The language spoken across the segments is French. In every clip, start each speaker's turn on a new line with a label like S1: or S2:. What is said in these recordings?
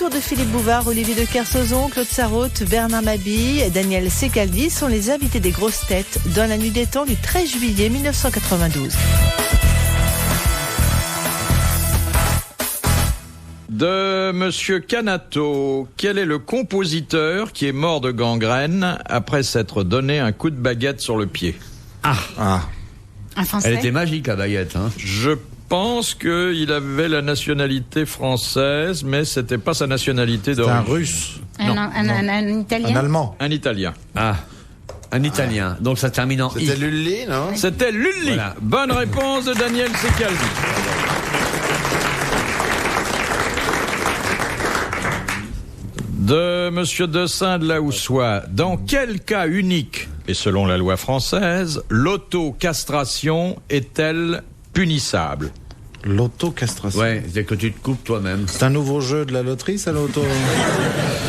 S1: retour de Philippe Bouvard, Olivier de Kersauzon, Claude Sarraute, Bernard Mabille, Daniel Secaldi sont les invités des grosses têtes dans la nuit des temps du 13 juillet 1992.
S2: De Monsieur Canato, quel est le compositeur qui est mort de gangrène après s'être donné un coup de baguette sur le pied?
S3: Un Français.
S4: Elle était magique, la baguette. Hein.
S2: Je pense qu'il avait la nationalité française, mais c'était pas sa nationalité d'origine.
S5: Un russe.
S3: Un Italien.
S5: Un allemand.
S2: Un Italien.
S4: Un Italien. Donc ça termine en I.
S5: C'était Lully, non?
S2: C'était Lully.
S4: Voilà.
S2: Bonne réponse de Daniel Secaldi. De Monsieur Dessin de la Houssoie, dans quel cas unique, et selon la loi française, l'autocastration est-elle punissable?
S5: L'autocastration.
S4: Ouais, c'est que tu te coupes toi-même.
S5: C'est un nouveau jeu de la loterie, ça, l'auto?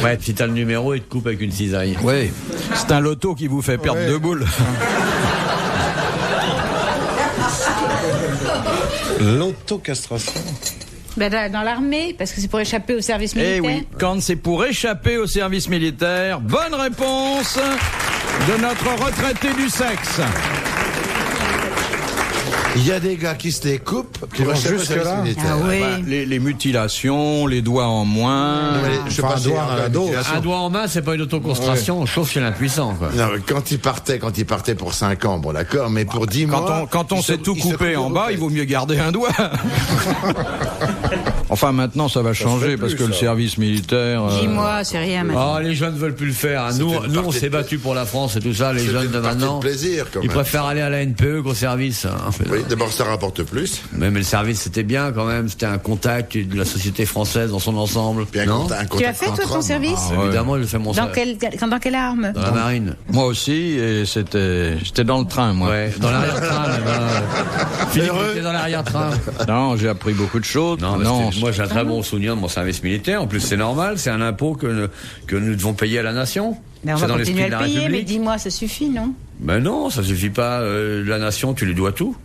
S4: Ouais, si t'as le numéro, il te coupe avec une cisaille.
S2: Oui, c'est un loto qui vous fait perdre 2 boules.
S5: L'autocastration.
S3: Dans l'armée, parce que c'est pour échapper au service militaire.
S2: Eh oui, quand c'est pour échapper au service militaire, bonne réponse de notre retraité du sexe.
S5: Il y a des gars qui se les coupent, qui vont jusque-là.
S3: Ah oui.
S2: Les mutilations, les doigts en moins.
S5: Non, mais je sais pas, un doigt dans la dos.
S4: Un doigt en main, c'est pas une autocastration, on chauffe chez l'impuissant, quoi.
S5: Non, mais quand il partait pour 5 ans, bon d'accord, mais pour 10 mois...
S2: Quand on s'est tout coupé en bas, il vaut mieux garder un doigt. Enfin, maintenant, ça va changer parce que le service militaire...
S3: 10 mois, c'est rien maintenant.
S4: Les jeunes veulent plus le faire. Nous, on s'est battus pour la France et tout ça. Les jeunes de maintenant,
S5: plaisir, quand
S4: ils
S5: même.
S4: préfèrent aller à la NPE qu'au service. Hein.
S5: Oui, d'abord, ça rapporte plus.
S4: Mais le service, c'était bien quand même. C'était un contact de la société française dans son ensemble.
S5: Non,
S3: Tu as fait, toi, ton service?
S4: Évidemment, j'ai fait mon
S3: Dans
S4: service.
S3: quelle arme?
S4: Dans la marine.
S2: Moi aussi, et j'étais dans le train, moi.
S4: Ouais, dans l'arrière-train. Philippe était dans l'arrière-train.
S2: Non, j'ai appris beaucoup de choses.
S4: Non, moi j'ai un très bon souvenir de mon service militaire. En plus, c'est normal, c'est un impôt que nous devons payer à la nation.
S3: Mais on
S4: C'est
S3: va
S4: dans
S3: continuer
S4: l'esprit
S3: à
S4: de
S3: le
S4: la
S3: payer, mais
S4: République.
S3: 10 mois, ça suffit, non?
S4: Ben non, ça suffit pas. La nation, tu lui dois tout.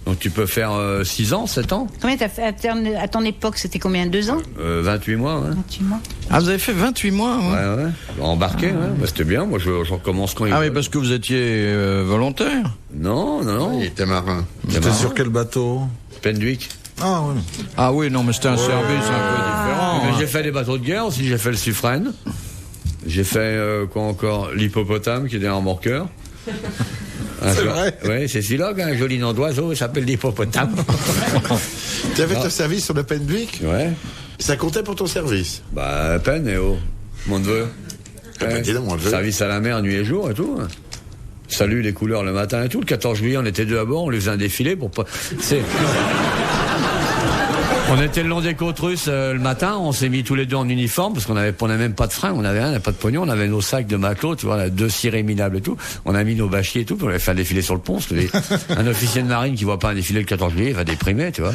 S4: Donc tu peux faire 6 ans, 7 ans.
S3: Combien t'as fait à ton époque? C'était combien? 2 ans?
S4: 28 mois, ouais.
S3: 28 mois.
S2: Ah, vous avez fait 28 mois, hein?
S4: Ouais. Embarqué, ouais. Bah, c'était bien. Moi, je recommence quand il
S2: Ah
S4: veut.
S2: oui, parce que vous étiez volontaire.
S4: Non.
S5: Il était marin.
S4: C'était
S5: sur quel bateau?
S4: Penduic.
S5: Ah oui.
S2: Ah oui, non, mais c'était un service un peu différent.
S4: Mais
S2: hein.
S4: j'ai fait des bateaux de guerre aussi. J'ai fait le Suffren. J'ai fait quoi encore? L'hippopotame, qui était un remorqueur.
S5: C'est vrai.
S4: Oui, c'est celui-là qui a un joli nom d'oiseau. Il s'appelle l'hippopotame.
S5: Tu avais ton service sur le Penduic?
S4: Ouais.
S5: Ça comptait pour ton service?
S4: Bah, à peine, et oh. Mon neveu.
S5: bah, dis donc, mon neveu.
S4: Service à la mer, nuit et jour et tout. Salut les couleurs le matin et tout. Le 14 juillet, on était 2 à bord, on les faisait un défilé pour pas. On était le long des côtes russes le matin, on s'est mis tous les deux en uniforme parce qu'on n'avait même pas de frein, on n'avait pas de pognon, on avait nos sacs de matelot, tu vois, 2 cirés minables et tout. On a mis nos bâchiers et tout, puis on avait fait un défilé sur le pont. Parce que un officier de marine qui voit pas un défilé le 14 juillet, il va déprimer, tu vois.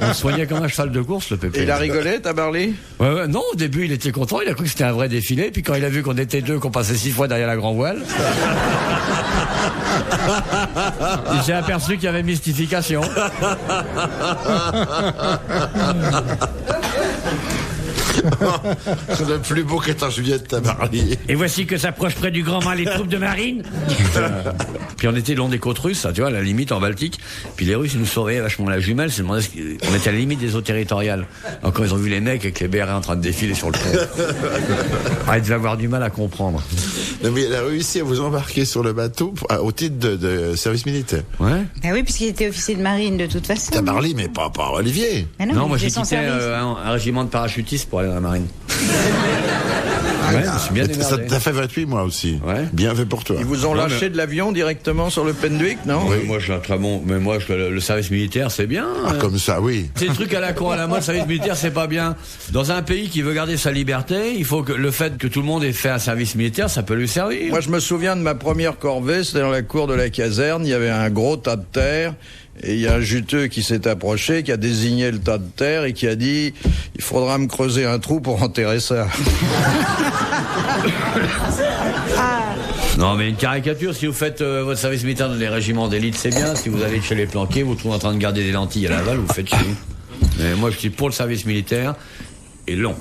S4: On se soignait comme un cheval de course, le pépé.
S2: Et il a rigolé, Tabarly?
S4: Ouais, non, au début il était content, il a cru que c'était un vrai défilé, puis quand il a vu qu'on était 2, qu'on passait 6 fois derrière la grand voile, il s'est aperçu qu'il y avait mystification.
S5: C'est le plus beau 14 juillet de Tabarly.
S4: Et voici que s'approchent près du Grand Mât les troupes de marine. Puis on était le long des côtes russes, tu vois, à la limite en Baltique. Puis les Russes, ils nous surveillaient vachement la jumelle. On était à la limite des eaux territoriales. Alors quand ils ont vu les mecs avec les bérets en train de défiler sur le pont, ils devaient avoir du mal à comprendre.
S5: Non, mais il a réussi à vous embarquer sur le bateau au titre de service militaire.
S4: Ouais.
S3: Ben oui, puisqu'il était officier de marine de toute façon.
S5: Tabarly, mais pas Olivier.
S3: Mais
S4: Non, moi
S3: il
S4: j'ai
S3: faisait son
S4: quitté
S3: service.
S4: un régiment de parachutistes pour aller dans la marine. Ouais, je me suis bien
S5: Mais ça
S4: démerdé.
S5: t'a fait 28 mois aussi.
S4: Ouais.
S5: Bien fait pour toi.
S2: Ils vous ont
S4: Non,
S2: lâché de l'avion directement sur le Penduic, non?
S4: Oui, moi je suis un très bon. Mais moi, le service militaire, c'est bien.
S5: Ah, comme ça, oui.
S4: C'est le truc à la con, à la mode, service militaire, c'est pas bien. Dans un pays qui veut garder sa liberté, il faut que le fait que tout le monde ait fait un service militaire, ça peut lui servir.
S2: Moi, je me souviens de ma première corvée, c'était dans la cour de la caserne, il y avait un gros tas de terre, et il y a un juteux qui s'est approché, qui a désigné le tas de terre et qui a dit « Il faudra me creuser un trou pour enterrer ça. »
S4: Non, mais une caricature, si vous faites votre service militaire dans les régiments d'élite, c'est bien. Si vous allez chez les planqués, vous trouvez en train de garder des lentilles à Laval, vous faites chez vous. Mais moi, je suis pour le service militaire, et long.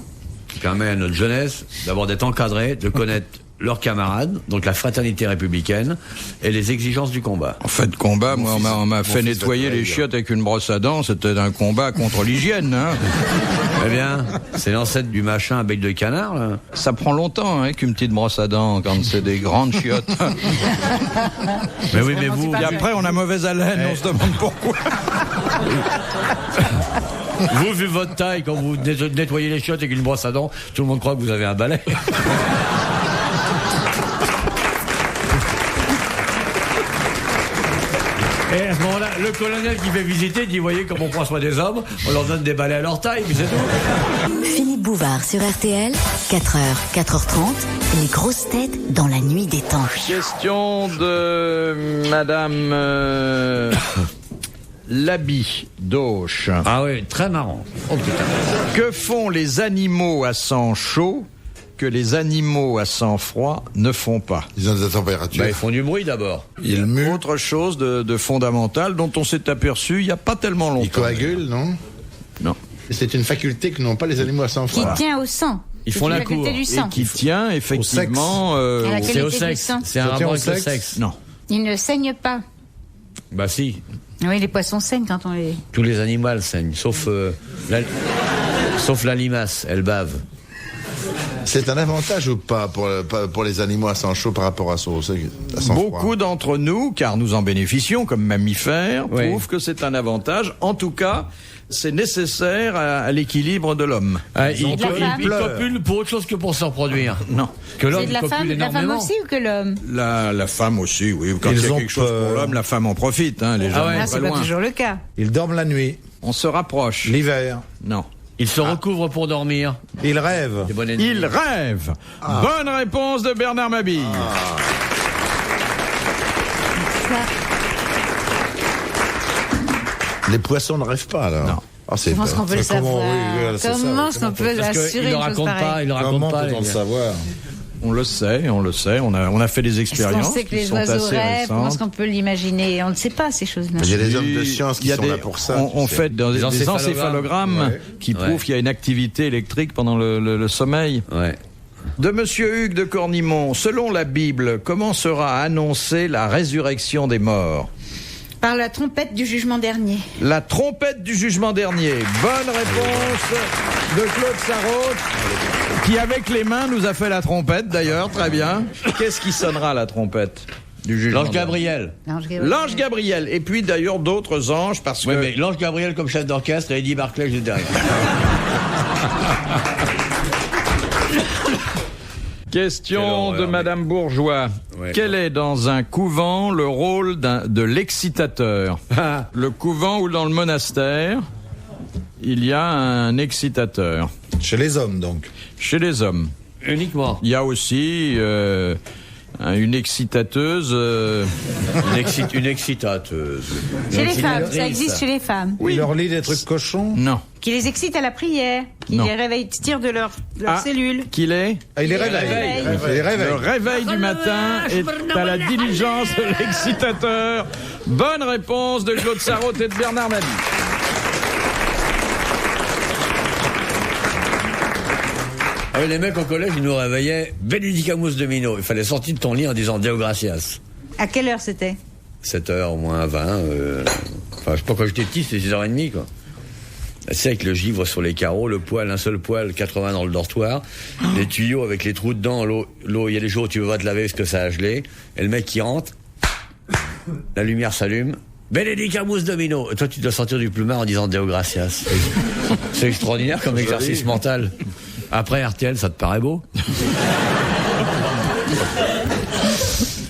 S4: qui permet à notre jeunesse d'abord d'être encadrée, de connaître leurs camarades, donc la fraternité républicaine et les exigences du combat.
S2: En fait, combat, moi, on m'a fait nettoyer les chiottes avec une brosse à dents. C'était un combat contre l'hygiène, hein.
S4: Eh bien, c'est l'ancêtre du machin à bec de canard, là.
S2: Ça prend longtemps, hein, qu'une petite brosse à dents quand c'est des grandes chiottes.
S4: Mais oui, mais vous...
S2: Et après, on a mauvaise haleine, on se demande pourquoi.
S4: Vous, vu votre taille, quand vous nettoyez les chiottes avec une brosse à dents, tout le monde croit que vous avez un balai. Et à ce moment-là, le colonel qui fait visiter dit, voyez comme on prend soin des hommes, on leur donne des balais à leur taille, mais c'est tout.
S6: Philippe Bouvard sur RTL, 4h, 4h30, les grosses têtes dans la nuit des temps.
S2: Question de Madame Labi d'Auch.
S4: Ah oui, très marrant. Oh putain.
S2: Que font les animaux à sang chaud que les animaux à sang froid ne font pas?
S5: Ils ont des températures.
S4: Bah, ils font du bruit d'abord.
S5: Ils muent.
S2: Autre chose de fondamental dont on s'est aperçu il n'y a pas tellement longtemps.
S5: Ils coagulent, non?
S2: Non.
S5: C'est une faculté que n'ont pas les animaux à sang
S3: Qui
S5: froid.
S3: tient au sang.
S4: Ils
S3: C'est
S4: font
S3: une
S4: la
S3: faculté
S4: cour.
S3: du
S2: Et
S3: sang.
S2: qui tient effectivement...
S3: À la
S4: C'est au
S3: qualité du
S4: sexe.
S3: sang.
S4: C'est un
S5: Ça tient
S4: rapport
S5: au
S4: avec le
S5: sexe
S4: sexe.
S2: Non.
S3: Il ne saigne pas.
S4: Bah si,
S3: Oui, les poissons saignent quand on les...
S4: tous les animaux saignent, sauf la limace, elle bave.
S5: C'est un avantage ou pas pour les animaux à sang chaud par rapport à sang froid?
S2: Beaucoup d'entre nous, car nous en bénéficions comme mammifères,
S4: Oui.
S2: trouvent que c'est un avantage. En tout cas, c'est nécessaire à l'équilibre de l'homme.
S4: Ah, il
S3: de la femme.
S4: copule pour autre chose que pour se reproduire.
S2: Non.
S4: Que l'homme
S3: C'est de la
S4: copule
S3: femme
S4: énormément.
S3: aussi ou que l'homme?
S2: La femme aussi, oui. Quand il y a quelque chose pour l'homme, la femme en profite. Hein, les gens
S4: ouais.
S2: vont
S3: Ah,
S2: pas
S3: c'est pas
S2: loin.
S3: toujours le cas.
S7: Ils dorment la nuit,
S2: On se rapproche.
S7: l'hiver.
S2: Non.
S4: Il se recouvre pour dormir.
S7: Ils rêvent.
S4: Des bonnes ennemis.
S2: Il rêve. Bonne réponse de Bernard Mabille.
S5: Les poissons ne rêvent pas, alors?
S2: Non.
S5: Ah, c'est
S3: Comment est-ce qu'on peut le
S7: Comment,
S3: savoir?
S7: oui, c'est ça,
S3: Comment est-ce qu'on peut
S4: Parce
S3: assurer
S4: qu'il
S3: une
S4: le
S3: chose
S4: raconte pas,
S3: pareille?
S4: il le raconte
S7: Comment
S4: pas.
S7: peut-on le
S4: les gars.
S7: savoir?
S2: On le sait. On a fait des
S3: Est-ce qu'on
S2: expériences
S3: sait que
S2: qui
S3: les
S2: sont
S3: oiseaux
S2: assez
S3: rêvent? Comment est-ce
S2: récentes.
S3: qu'on peut l'imaginer? On ne sait pas ces choses-là.
S5: Il y a des hommes de science
S2: Il
S5: qui
S2: y a
S5: sont
S2: des-
S5: là pour ça.
S2: On
S5: tu sais.
S2: fait des
S4: Des
S2: encéphalogrammes
S7: Ouais.
S2: qui
S4: Ouais.
S2: prouvent qu'il y a une activité électrique pendant le sommeil.
S4: Ouais.
S2: De Monsieur Hugues de Cornimont, selon la Bible, comment sera annoncée la résurrection des morts?
S3: Par la trompette du jugement dernier.
S2: La trompette du jugement dernier. Bonne réponse de Claude Sarraute, qui avec les mains nous a fait la trompette d'ailleurs, très bien. Qu'est-ce qui sonnera la trompette du jugement
S4: L'ange
S2: dernier?
S4: Gabriel.
S2: L'ange Gabriel, et puis d'ailleurs d'autres anges, parce
S4: Oui,
S2: que...
S4: mais l'ange Gabriel comme chef d'orchestre et Eddie Barclay juste derrière.
S2: Question
S4: Quelle horreur,
S2: de
S4: mais-
S2: Madame Bourgeois.
S4: Ouais.
S2: Quel est dans un couvent le rôle de l'excitateur? Le couvent ou dans le monastère, il y a un excitateur.
S7: Chez les hommes, donc.
S2: Chez les hommes.
S4: Uniquement.
S2: Il y a aussi une excitateuse.
S4: Une excitateuse.
S3: Chez
S4: Une
S3: les femmes,
S4: excitatrice.
S3: ça existe chez les femmes.
S7: Il leur lit des trucs cochons.
S2: Non.
S3: Qui les excite à la prière, qui
S2: Non.
S3: les réveille, tirent de leur
S2: Ah.
S3: cellules.
S2: Qu'il est?
S7: Ah, il les réveille.
S3: réveille.
S7: Il les réveille.
S2: Le réveil du matin est à la diligence de l'excitateur. Bonne réponse de Claude Sarraute et de Bernard Mabille.
S4: Ah oui, les mecs au collège, ils nous réveillaient Benedicamus Domino. Il fallait sortir de ton lit en disant Deo Gracias.
S3: À quelle heure c'était?
S4: 7h, moins 20. Enfin, je sais pas, quand j'étais petit, c'était 6h30, quoi. C'est avec le givre sur les carreaux, le poêle, un seul poêle, 80 dans le dortoir, les tuyaux avec les trous dedans, l'eau, il y a des jours où tu veux pas te laver parce que ça a gelé, et le mec qui rentre, la lumière s'allume, Benedicamus Domino. Et toi, tu dois sortir du plumard en disant Deo Gracias. C'est extraordinaire comme exercice mental. Après, RTL, ça te paraît beau?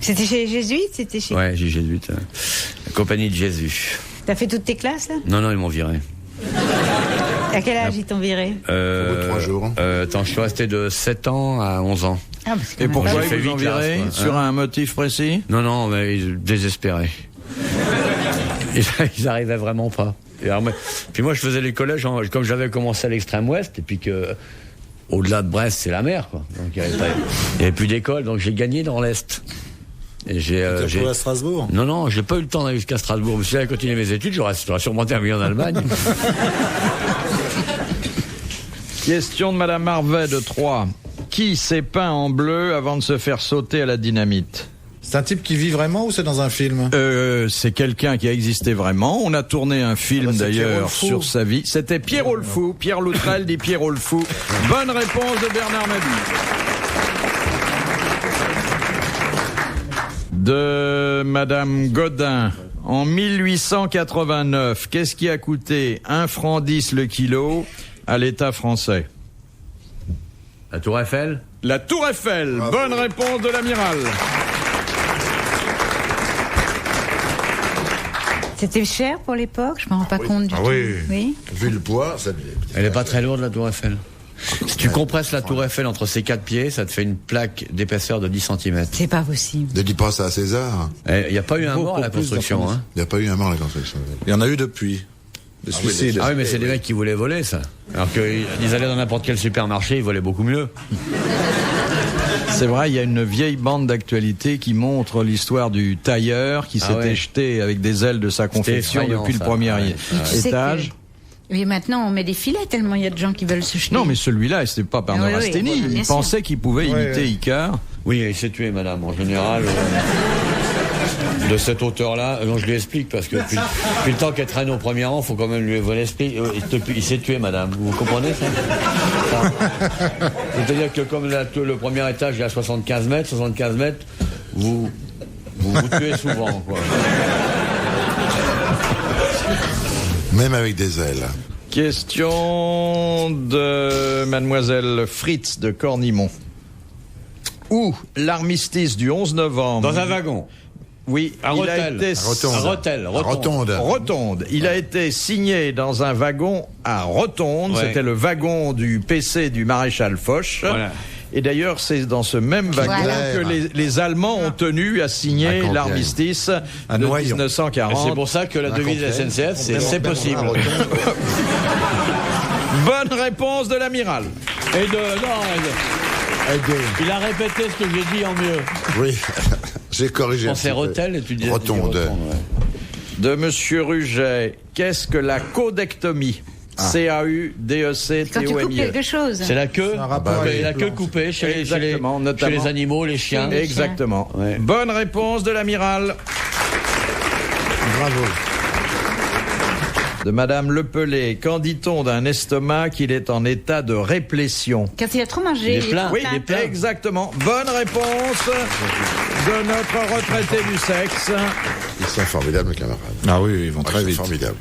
S3: C'était chez les Jésuites? C'était chez...
S4: Ouais, j'ai jésuite. La compagnie de Jésus.
S3: T'as fait toutes tes classes, là?
S4: Non, ils m'ont viré.
S3: À quel âge ils t'ont viré?
S5: Au bout de 3 jours.
S4: Attends, je suis resté de 7 ans à 11 ans.
S3: Ah, parce que
S2: Et pourquoi
S4: J'ai
S2: ils
S4: fait
S2: vous ont
S4: 8 classes,
S2: viré?
S4: quoi.
S2: Sur un motif précis?
S4: Non, mais désespérés. Ils arrivaient vraiment pas. Et alors, puis moi, je faisais les collèges, comme j'avais commencé à l'extrême ouest, et puis que au-delà de Brest, c'est la mer, quoi. Donc il y avait plus d'école, donc j'ai gagné dans l'est. Et j'ai
S7: à Strasbourg.
S4: Non, j'ai pas eu le temps d'aller jusqu'à Strasbourg. Si j'avais continué mes études, j'aurais sûrement terminé en Allemagne.
S2: Question de Madame Marvet de Troyes. Qui s'est peint en bleu avant de se faire sauter à la dynamite?
S7: C'est un type qui vit vraiment ou c'est dans un film?
S2: C'est quelqu'un qui a existé vraiment. On a tourné un film
S7: c'est Pierrot
S2: d'ailleurs
S7: le Fou.
S2: sur sa vie. C'était Pierrot le Fou. Pierre Loutrel dit Pierrot le Fou. Bonne réponse de Bernard Mabille. De Madame Godin. En 1889, qu'est-ce qui a coûté 1 franc 10 le kilo à l'État français?
S4: La Tour Eiffel?
S2: La Tour Eiffel. Bonne réponse de l'amiral.
S3: C'était cher pour l'époque, je me rends pas compte du tout. Oui.
S5: Vu le poids, ça devait...
S4: Elle est pas très lourde, la Tour Eiffel. Si tu compresses la Tour Eiffel entre ses 4 pieds, ça te fait une plaque d'épaisseur de 10 cm.
S3: C'est pas possible.
S5: Ne dis pas ça à César.
S4: Il n'y a pas eu un mort à la construction, hein.
S5: Il n'y a pas eu un mort à la construction.
S7: Il y en a eu depuis. Des suicides.
S4: Ah oui, mais c'est des mecs qui voulaient voler, ça. Alors qu'ils allaient dans n'importe quel supermarché, ils volaient beaucoup mieux.
S2: C'est vrai, il y a une vieille bande d'actualité qui montre l'histoire du tailleur qui s'était jeté avec des ailes de sa confection depuis le premier étage.
S3: Oui, maintenant on met des filets tellement il y a de gens qui veulent se jeter.
S2: Non, mais celui-là, c'était pas par neurasthénie.
S3: bien
S2: Il
S3: sûr.
S2: pensait qu'il pouvait imiter Icare.
S4: Oui, il s'est tué, madame, en général. De cette hauteur-là, je lui explique, parce que depuis le temps qu'elle traîne au premier rang, il faut quand même lui voler l'esprit. Il s'est tué, madame. Vous comprenez ça? C'est-à-dire que comme le premier étage est à 75 mètres, vous tuez souvent, quoi.
S5: Même avec des ailes.
S2: Question de Mademoiselle Fritz de Cornimont. Où l'armistice du 11 novembre...
S4: Dans un wagon.
S2: Oui,
S4: à Rethel.
S2: Rotonde. Il a été signé dans un wagon à Rotonde.
S4: Ouais.
S2: C'était le wagon du PC du maréchal Foch.
S4: Voilà.
S2: Et d'ailleurs, c'est dans ce même wagon que les Allemands ont tenu à signer l'armistice de 1940.
S4: Et c'est pour ça que la devise de la SNCF, c'est possible.
S2: Bonne réponse de l'amiral.
S4: Il a répété ce que j'ai dit en mieux.
S5: Oui, j'ai corrigé.
S4: On s'est Rethel et tu disais
S5: Rotonde.
S2: De Monsieur Ruget, qu'est-ce que la caudectomie? C-A-U-D-E-C-T-O-M-I-E.
S3: Quand tu coupes quelque chose.
S4: C'est la queue,
S2: avec
S4: la queue coupée chez les animaux, les chiens.
S2: Exactement.
S4: Ouais.
S2: Bonne réponse de l'amiral.
S7: Bravo.
S2: De Madame Lepelé, qu'en dit-on d'un estomac qu'il est en état de réplétion?
S3: Quand il a trop mangé,
S4: Il est plein.
S2: Oui, exactement. Bonne réponse de notre retraité du sexe.
S5: Ils sont formidables, mes camarades.
S7: Ah oui, ils vont très
S5: Ils sont
S7: vite.
S5: formidables.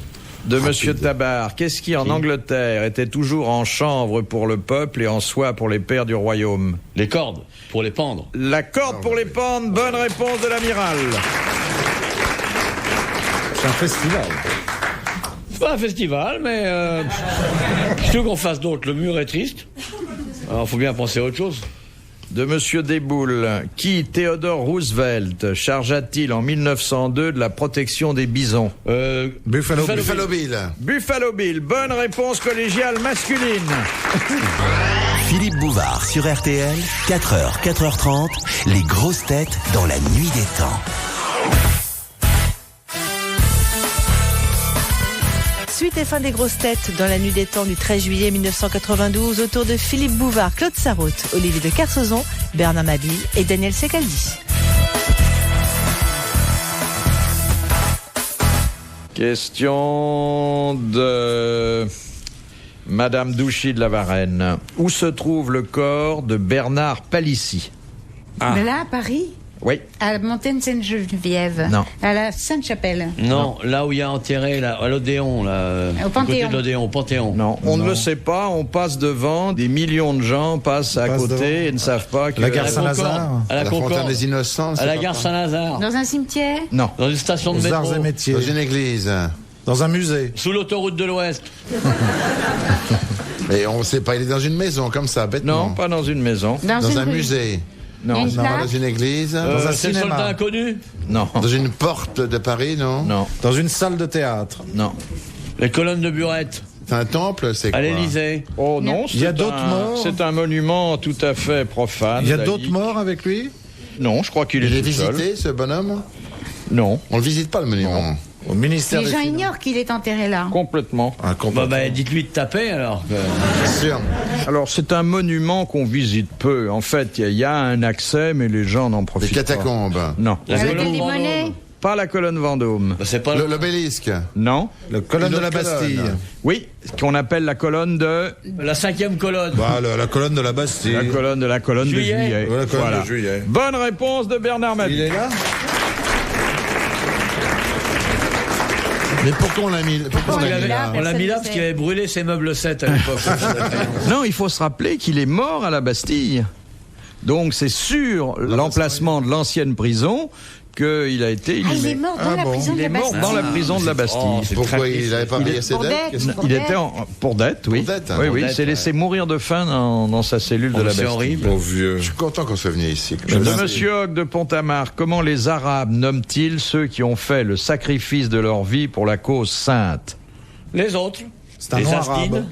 S2: De Monsieur Tabar, qu'est-ce qui en Angleterre était toujours en chanvre pour le peuple et en soie pour les pères du royaume?
S4: Les cordes, pour les pendre.
S2: La corde pour les pendre, bonne réponse de l'amiral.
S7: C'est un festival.
S4: C'est pas un festival, mais je trouve qu'on fasse d'autres. Le mur est triste. Alors, faut bien penser à autre chose.
S2: De Monsieur Desboules, qui Theodore Roosevelt chargea-t-il en 1902 de la protection des bisons?
S7: Buffalo
S5: Bill.
S2: Buffalo Bill, bonne réponse collégiale masculine.
S8: Philippe Bouvard sur RTL, 4h, 4h30, les grosses têtes dans la nuit des temps.
S1: Suite et fin des grosses têtes dans la nuit des temps du 13 juillet 1992 autour de Philippe Bouvard, Claude Sarraute, Olivier de Kersauzon, Bernard Mabille et Daniel Secaldi.
S2: Question de Madame Douchy de la Varenne. Où se trouve le corps de Bernard Palissy?
S3: Mais là, à Paris,
S2: Oui.
S3: à la montagne Sainte-Geneviève.
S2: Non.
S3: À la Sainte-Chapelle.
S4: Non, là où il y a enterré, là, à l'Odéon, là.
S3: Au Panthéon.
S4: Du côté de l'Odéon, au Panthéon.
S2: Non, on ne le sait pas, on passe devant, des millions de gens passent à côté
S7: devant.
S2: et ne savent pas que...
S7: La gare
S4: À la Concorde.
S7: Saint-Lazare.
S4: À la
S5: La fontaine
S4: Concorde.
S5: des Innocents.
S4: À la gare Saint-Lazare.
S3: Dans un cimetière.
S2: Non.
S4: Dans une station de
S7: Aux
S4: métro.
S7: arts et métiers.
S5: Dans une église.
S7: Dans un musée.
S4: Sous l'autoroute de l'Ouest.
S5: Et on ne sait pas, il est dans une maison comme ça, bêtement.
S2: Non, pas dans une maison.
S3: Dans
S5: Dans
S3: une
S5: un
S3: rue.
S5: musée.
S3: Il y a
S2: Non,
S3: une
S5: Non,
S3: plaque.
S5: dans une église.
S7: Dans un
S4: C'est le
S7: cinéma.
S4: soldat inconnu.
S2: non,
S5: Dans une porte de Paris, non?
S2: non,
S7: Dans une salle de théâtre.
S2: non.
S4: Les colonnes de Burette.
S5: C'est un temple, c'est quoi?
S4: À l'Élysée.
S2: Oh non,
S7: Il y a
S2: c'est
S7: d'autres morts.
S2: C'est un monument tout à fait profane.
S7: Il y a
S2: laïque.
S7: d'autres morts avec lui?
S2: Non, je crois qu'il
S5: Il
S2: est
S5: est
S2: tout seul.
S5: visité, ce bonhomme?
S2: Non.
S5: On le visite pas, le monument.
S7: Au ministère
S3: Les
S7: des
S3: gens
S7: Finances.
S3: ignorent qu'il est enterré là.
S2: Complètement.
S7: Ah, complètement.
S4: Dites-lui de taper alors.
S5: C'est sûr.
S2: Alors, c'est un monument qu'on visite peu. En fait, il y a un accès, mais les gens n'en
S5: Les
S2: profitent pas.
S5: catacombes.
S2: Non.
S4: La
S3: Avec
S4: colonne
S3: les
S4: Vendôme.
S3: monnaies.
S2: Pas la colonne Vendôme.
S4: C'est pas
S5: L'obélisque.
S2: Non.
S7: La colonne
S5: Une
S7: de la
S5: autre
S7: Bastille.
S5: colonne.
S2: Oui, qu'on appelle la colonne de...
S4: la 5e colonne.
S7: Bah, la colonne de la Bastille.
S2: La colonne de
S4: Juillet.
S2: juillet.
S7: Ouais, la colonne
S2: Voilà.
S7: de juillet.
S2: Bonne réponse de Bernard
S7: Il
S2: Mabie.
S7: est là?
S5: Mais pourquoi on l'a mis, pourquoi on l'a mis là
S4: On l'a mis là parce qu'il avait brûlé ses meubles 7 à l'époque.
S2: Non, il faut se rappeler qu'il est mort à la Bastille. Donc c'est sur l'emplacement de l'ancienne prison qu'il a été
S3: Ah, il
S2: inhumé.
S3: est mort dans la prison
S2: Il
S3: de
S2: est
S3: la
S2: mort
S3: Bastille.
S2: dans la prison de la Bastille.
S5: Pourquoi il n'avait pas payé ses
S3: Pour
S5: dettes
S3: dette.
S2: Il était pour dette, oui.
S5: Pour dette, hein.
S2: Oui,
S5: Pour
S2: oui, il
S4: dette,
S2: s'est laissé mourir de faim dans sa cellule de la
S4: C'est
S2: Bastille.
S4: horrible.
S7: Bon vieux.
S5: Je suis content qu'on soit venu ici.
S2: De Monsieur Hogg de Pont-à-Marc, comment les Arabes nomment-ils ceux qui ont fait le sacrifice de leur vie pour la cause sainte?
S4: Les autres.
S7: C'est un
S4: les
S7: nom
S4: Asdines.
S7: arabe.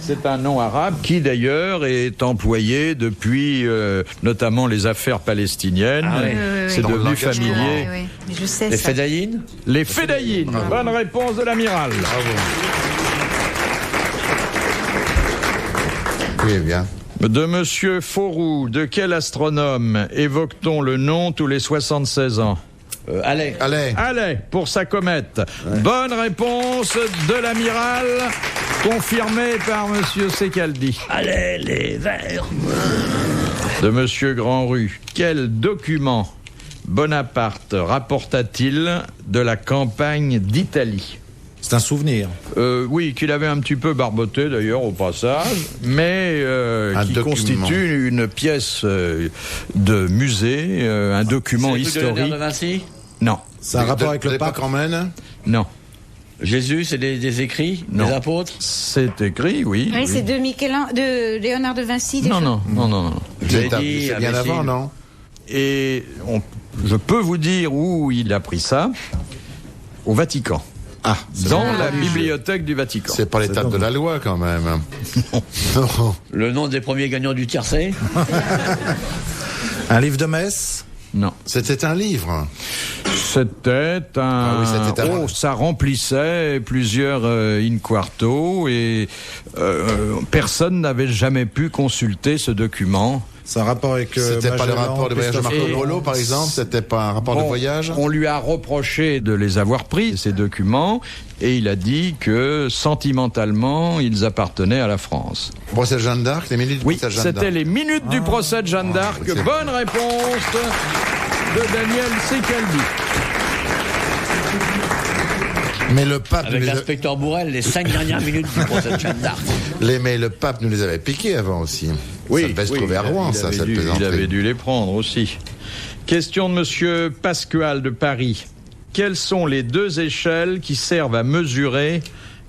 S2: C'est un nom arabe qui d'ailleurs est employé depuis notamment les affaires palestiniennes.
S4: Ah oui.
S2: C'est
S5: Dans le
S2: devenu
S5: langage
S2: familier.
S3: Ouais, ouais. Mais je sais
S4: Les
S3: ça.
S4: Fédayines.
S2: Les Fédayines. Bonne réponse de l'amiral.
S5: Oui, bien.
S2: De Monsieur Fauroux, de quel astronome évoque-t-on le nom tous les 76 ans?
S4: Allez.
S5: Allez.
S2: Allez, pour sa comète. Bonne réponse de l'amiral, confirmée par Monsieur Secaldi.
S4: Allez, les Verts.
S2: De Monsieur Grandrue, quel document Bonaparte rapporta-t-il de la campagne d'Italie?
S7: C'est un souvenir.
S2: Oui, qu'il avait un petit peu barboté d'ailleurs au passage, mais
S5: Un
S2: qui
S5: document.
S2: constitue une pièce de musée, un document
S4: C'est le truc de Léonard
S2: historique.
S4: de Vinci.
S2: Non,
S7: C'est un rapport avec le
S5: l'époque
S7: pape.
S5: romaine.
S2: non,
S4: Jésus, c'est des écrits,
S2: Non.
S4: des apôtres.
S2: c'est écrit, oui.
S3: Oui, c'est de de Léonard de Vinci. des
S2: Non,
S3: choses.
S2: non.
S4: J'ai
S5: C'est
S4: dit,
S5: bien
S4: imbécile.
S5: avant, non?
S2: Et je peux vous dire où il a pris ça. Au Vatican.
S5: Ah,
S2: Dans la bibliothèque du Vatican.
S5: c'est pas l'étape de la loi quand même. Non.
S4: Le nom des premiers gagnants du tiercé.
S7: Un livre de messe.
S2: Non.
S5: C'était un livre.
S2: C'était un...
S5: Ah oui, c'était un-
S2: ça remplissait plusieurs in quarto et personne n'avait jamais pu consulter ce document.
S7: C'est un rapport avec.
S5: C'était pas le
S7: Magellan,
S5: rapport de voyage de
S7: Christophe
S5: Marco
S7: Colomb.
S5: Polo, par exemple. C'était pas un rapport de
S2: Bon,
S5: voyage.
S2: On lui a reproché de les avoir pris, ces documents, et il a dit que sentimentalement, ils appartenaient à la France.
S5: Procès de Jeanne d'Arc, les minutes du
S2: Oui,
S5: procès de Jeanne
S2: c'était
S5: d'Arc.
S2: les minutes du procès de Jeanne d'Arc.
S5: c'est-
S2: Bonne réponse de Daniel Secaldi.
S5: Mais le pape,
S4: Avec
S5: nous les a-
S4: l'inspecteur Bourrel, les 5 dernières minutes du procès de Jeanne d'Arc.
S5: mais le pape nous les avait piqués avant aussi. Ça devait se trouver à Rouen, ça, cette
S2: il
S5: plaisanterie.
S2: avait dû les prendre aussi. Question de Monsieur Pasquale de Paris. Quelles sont les deux échelles qui servent à mesurer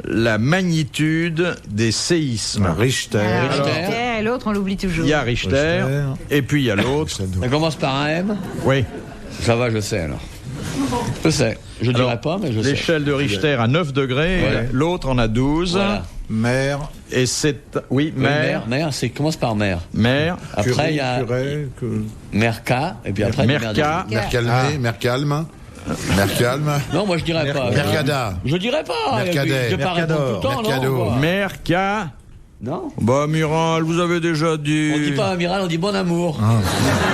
S2: la magnitude des séismes?
S7: Richter.
S3: Alors,
S4: Richter.
S3: Richter, et l'autre, on l'oublie toujours.
S2: Il y a Richter,
S7: Richter.
S2: et puis il y a l'autre.
S4: Ça commence par un M.
S2: Oui.
S4: Ça va, je sais alors. Je sais. Je
S2: Alors,
S4: dirais pas, mais je sais.
S2: l'échelle de Richter à 9 degrés,
S4: Voilà.
S2: l'autre en a 12.
S4: Voilà.
S7: Mère.
S2: Et c'est... Oui,
S4: Oui,
S2: mer,
S4: mer, c'est commence par mer.
S2: mer,
S4: Après, il y a
S7: Curé,
S4: Merca, et puis après,
S2: Merca,
S5: Mercalmé, Mercalme. Mercalme.
S4: Non, moi je dirais pas.
S5: Mercada.
S4: Je dirais pas.
S5: Mercadet.
S4: Je vais pas répondre tout le temps,
S5: Mercado.
S4: non, quoi.
S2: Merca.
S4: Non.
S2: Bah, amiral, vous avez déjà dit...
S4: On dit pas amiral, on dit bon amour.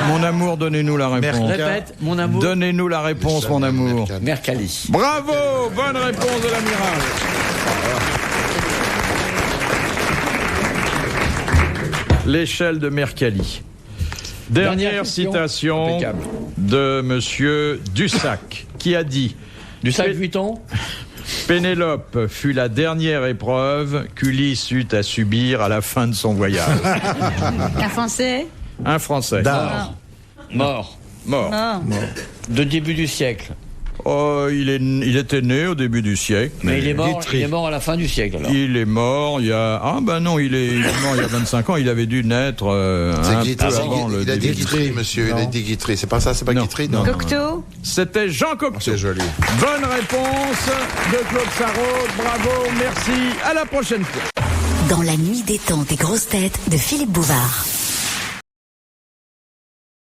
S2: Mon amour, donnez-nous la réponse.
S4: Répète, mon amour.
S2: Donnez-nous la réponse, mon amour.
S4: Mercalli.
S2: Bravo, bonne réponse de l'amiral. L'échelle de Mercalli. Dernière
S4: Dernière question.
S2: citation
S4: Impeccable.
S2: de Monsieur Dussac, qui a dit
S4: Du sac Vuitton.
S2: Pénélope fut la dernière épreuve qu'Ulysse eut à subir à la fin de son voyage.
S3: Un Français.
S2: Un Français.
S7: d'art.
S4: Mort.
S2: Mort.
S3: Ah.
S4: De début du siècle.
S2: Oh, il était né au début du siècle.
S4: Mais il est
S2: Guitry.
S4: mort à la fin du siècle alors.
S2: Il est mort il y a... Ah ben non, il est mort il y a 25 ans. Il avait dû naître
S5: C'est
S2: un
S5: Guitry.
S2: peu avant le
S5: Il a dit
S2: début.
S5: Guitry, monsieur. Il a dit Guitry. C'est pas ça, c'est pas
S2: Non.
S5: Guitry,
S2: Non.
S5: non?
S3: Cocteau.
S2: C'était Jean Cocteau.
S5: C'est joli.
S2: Bonne réponse de Claude Sarraute. Bravo, merci. À la prochaine fois.
S6: Dans la nuit des temps des grosses têtes de Philippe Bouvard.